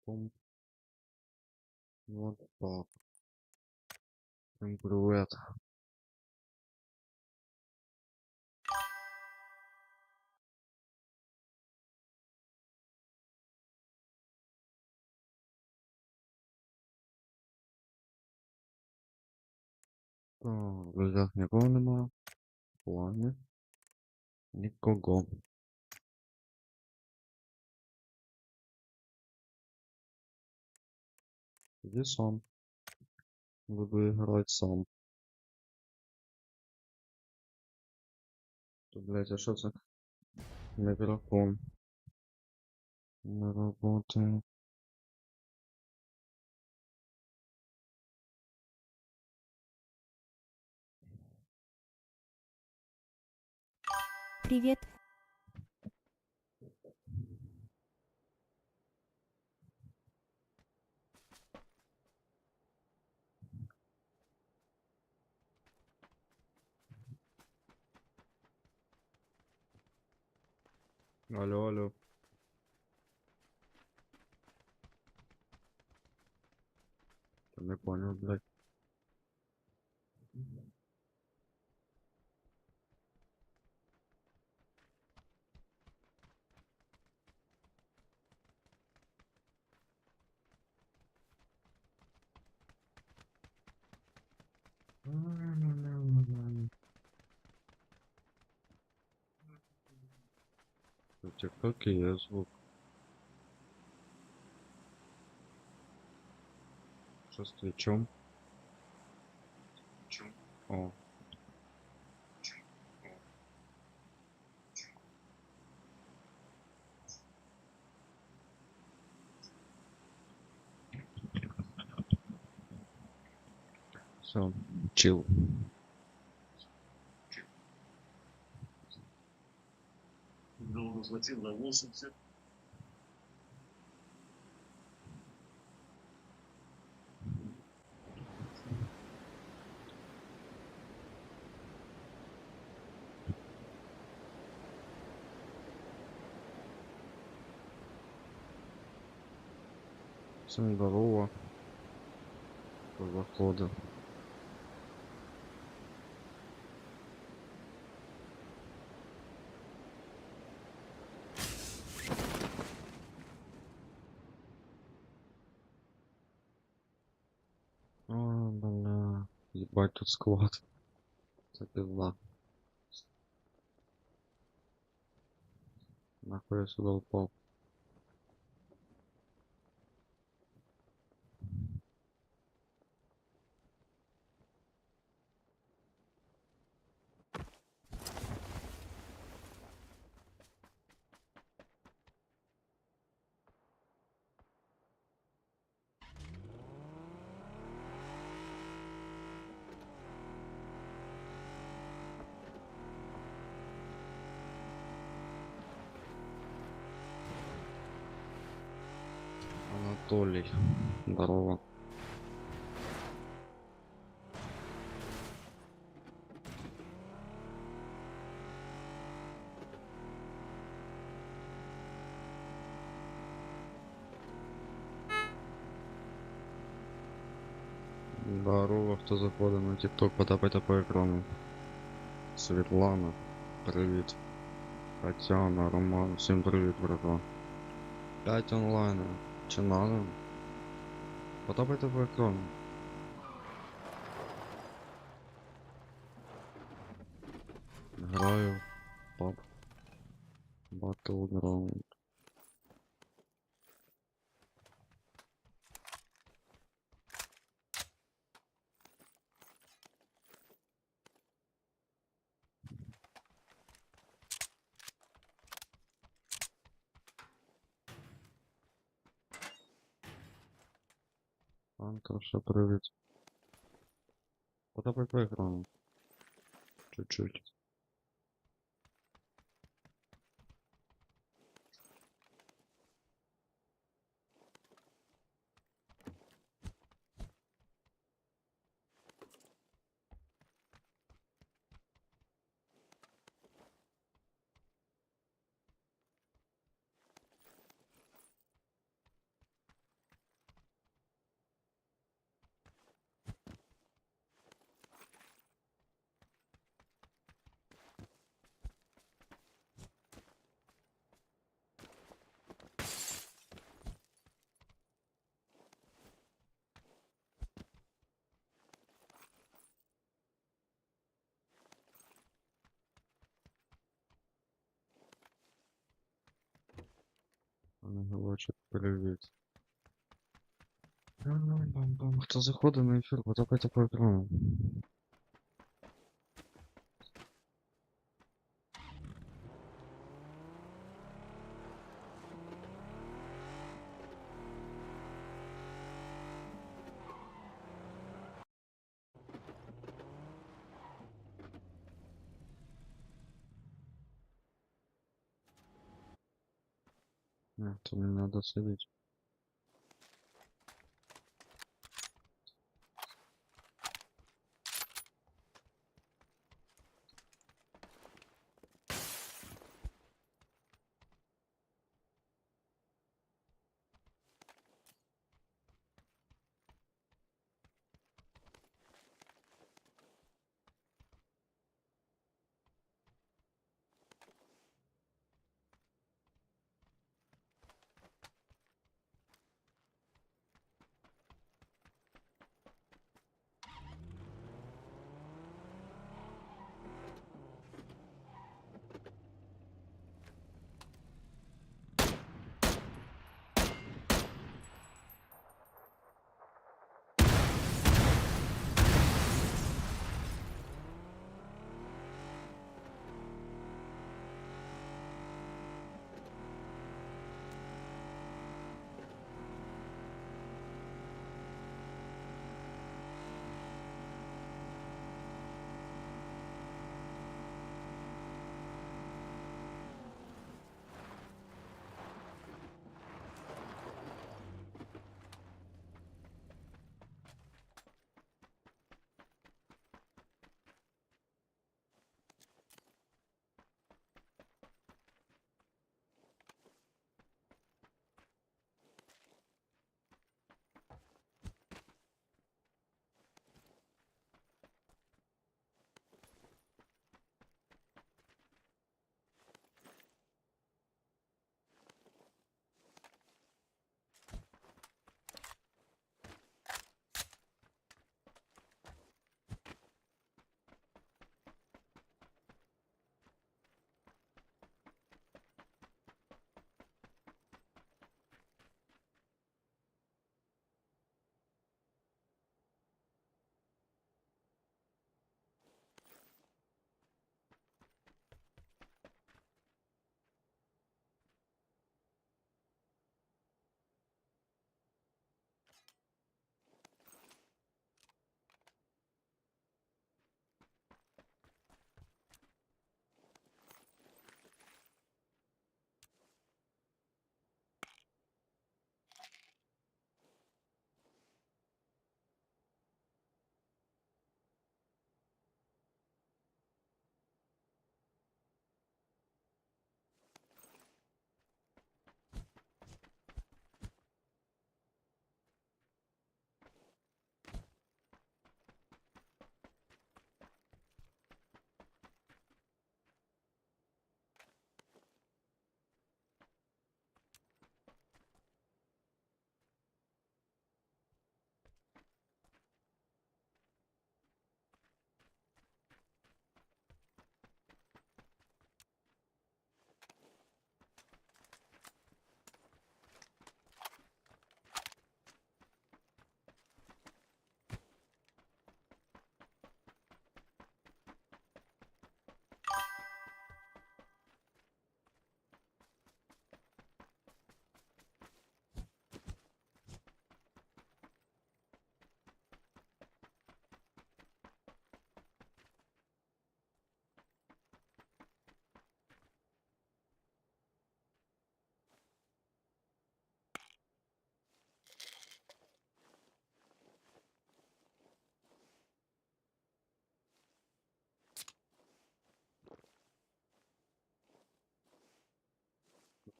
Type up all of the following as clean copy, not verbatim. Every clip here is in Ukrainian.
Пум. Вот так. Всем привет. В друзьях нікого немає. В плані нікого. Тоді сам. Буду грати сам. То, блядь, а що це? Мікрофон. Не работає. Привет. Алло, алло. Та не понял, блядь. В ТикТоке є звук. Що з твічом? О. Все, чил. Долго хватил на 80. Всім здорово. Хто заходить. А, бля. Ебать тут склад. Це пизда. Нахуй я сюда упал. Анатолий. Здорово. Здорово, хто заходить на TikTok, потапайте по екрану. Світлана. Привіт. Тетяна, Роман. Всім привіт, братва. 5 онлайн. Чи надо? Потапайте по екрану. Граю. Пап. Battleground. Антоша, привіт. Потапай по екрану. Чуть-чуть. Ангелочок, привіт. Бам-бам-бам. Хто заходить на ефір, потапайте по екрану. Нет, то не надо следить.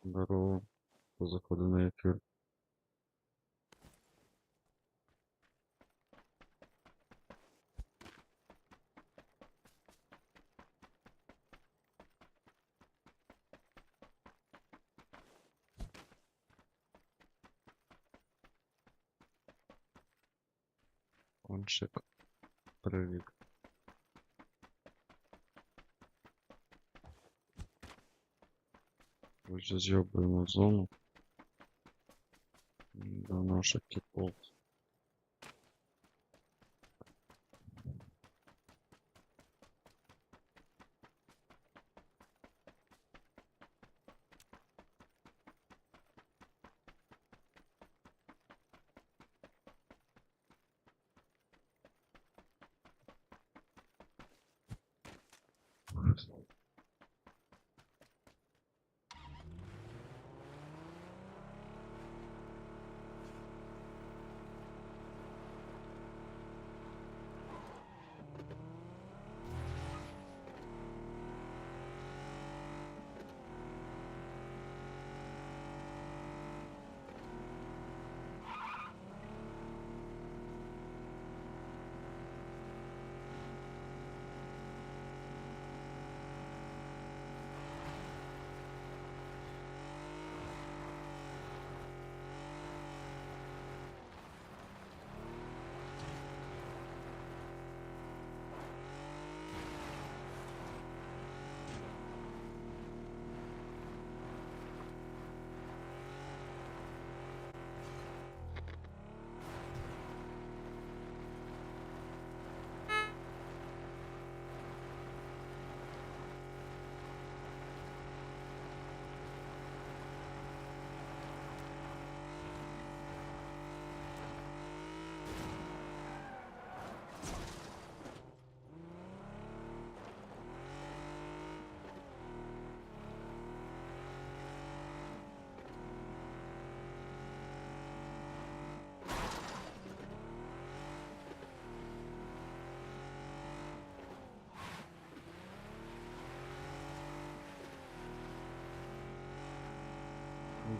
Здорово. Хто заходить на ефір. Кончик, привіт. Вже з'єбуємо зону. Да, наша кипол.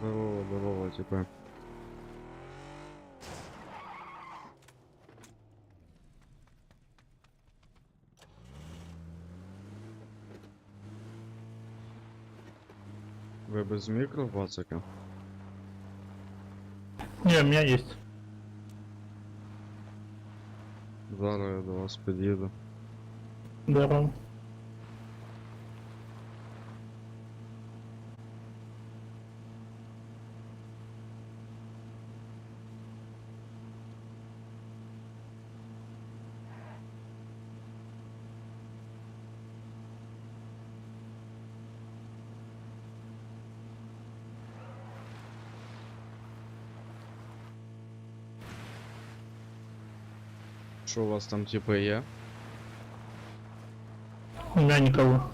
Здорово, здорово, типа. Вы без микро, пацака? Не, у меня есть. Зараз я до вас під'їду. Здорово. Що у вас там типа є? У меня никого.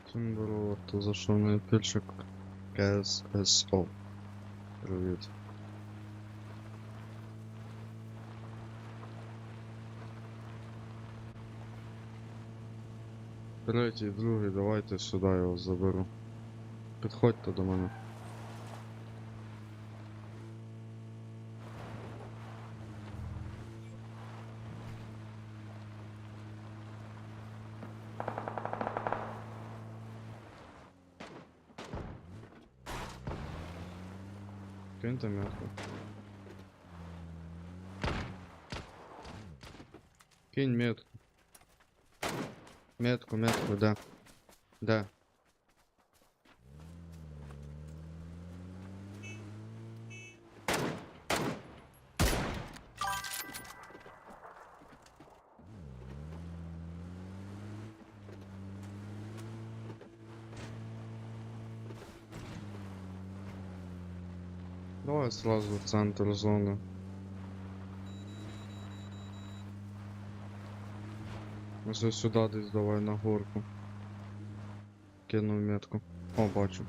Всім здорово, хто зайшов на епільчик КССО. Привіт. Третій, другий, давайте сюди я вас заберу. Підходьте до мене. Киньте метку. Кинь метку. Метку, да. Да. Давай сразу в центр зоны. Ось сюди десь давай на горку. Кину метку. О, бачу.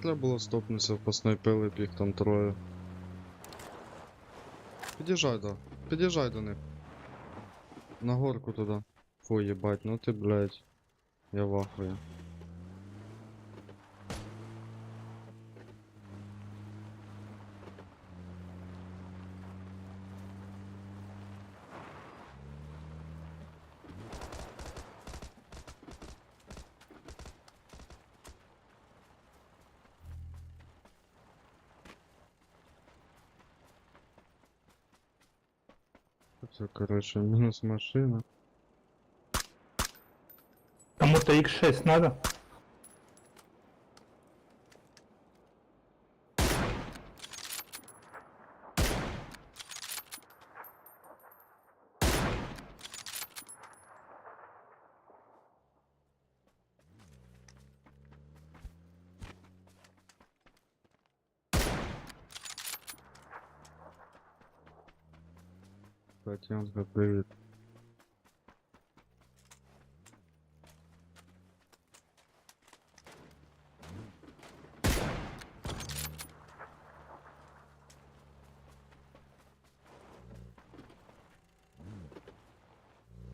Треба було стопнутися, поснайпили б їх там троє. Під'їжджай до них. На горку туда. Фу, ебать, ну ты, блядь. Я в ахуе. Все, короче, минус машина. Кому-то X6 надо? Татьянка, привет.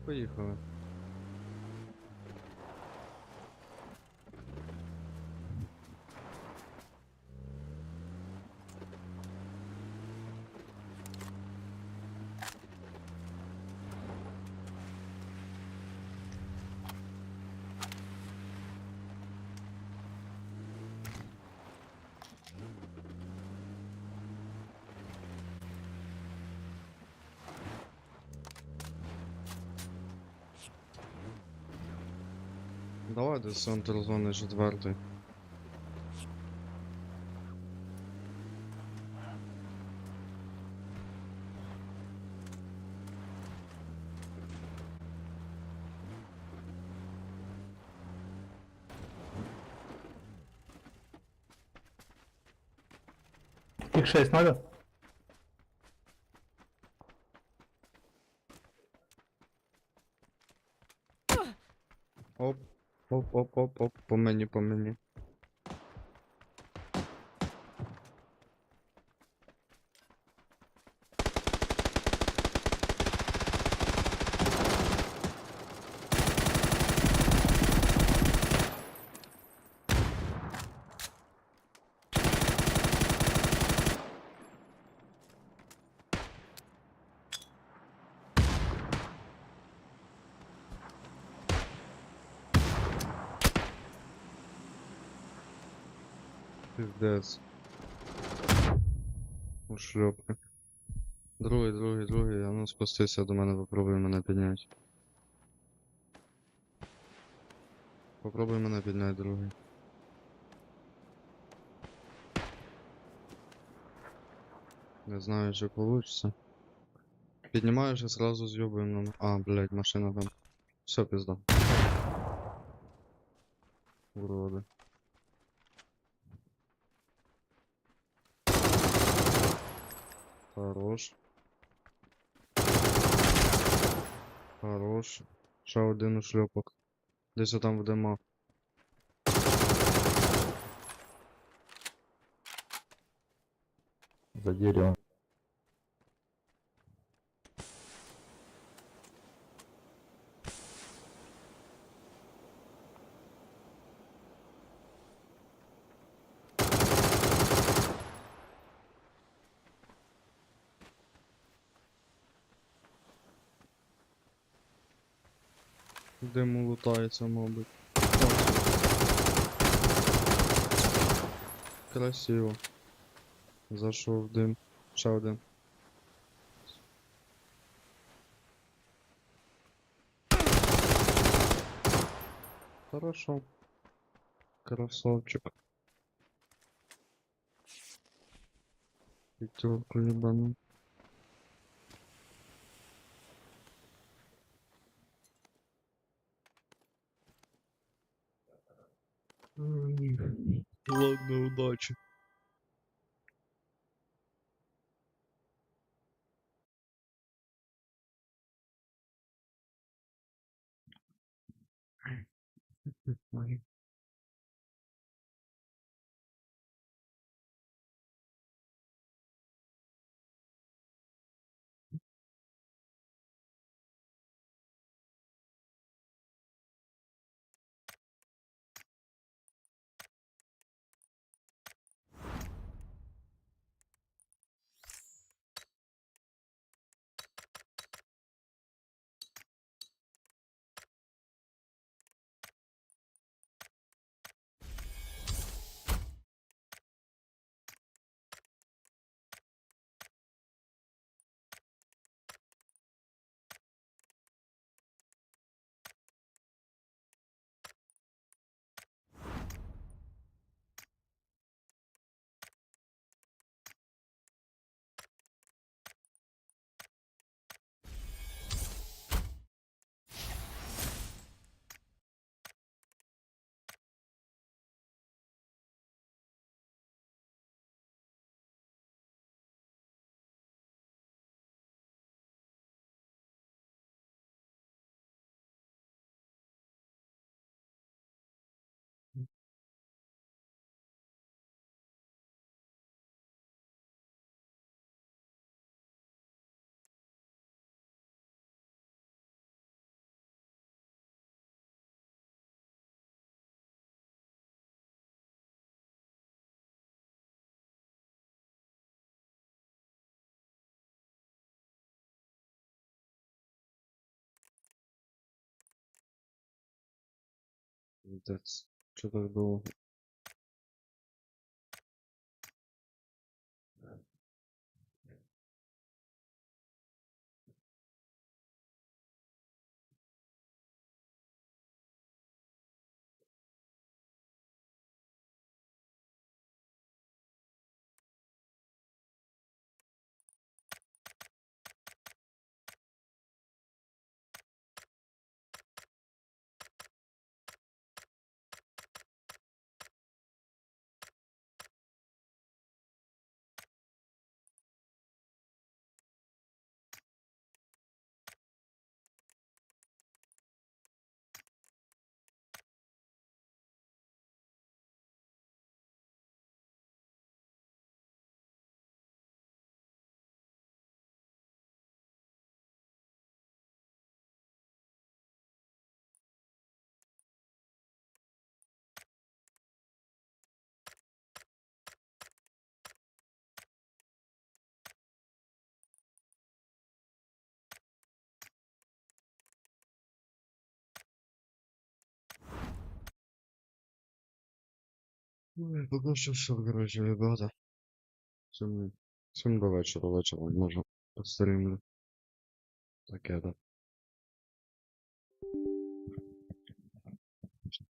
Поїхали. Давай до центр зони 4. X6 надо? Оп, оп, оп, оп, оп, по мені, по мені. Пиздец. Ушльопки. Другий, а ну спустися до мене, попробуй мене підняти. Попробуй мене підняти, другий. Не знаю, чи получится. Піднімаєш і сразу з'їбуємо нам. А, блядь, машина там. Все, пизда. Уроди. Хорош. Хорош. Ще один ушльопок. Десь там в димах. За деревом. Диму лутається, мабуть. Красиво. Зайшов в дим. Ще один. Хорошо. Красавчик. Пятерку ебану. Ладно, удачи. Пиздец. Чо так довго? Ой, поки що все, короче, ребята. Всім до вечора, може, пострімлю. Таке, да.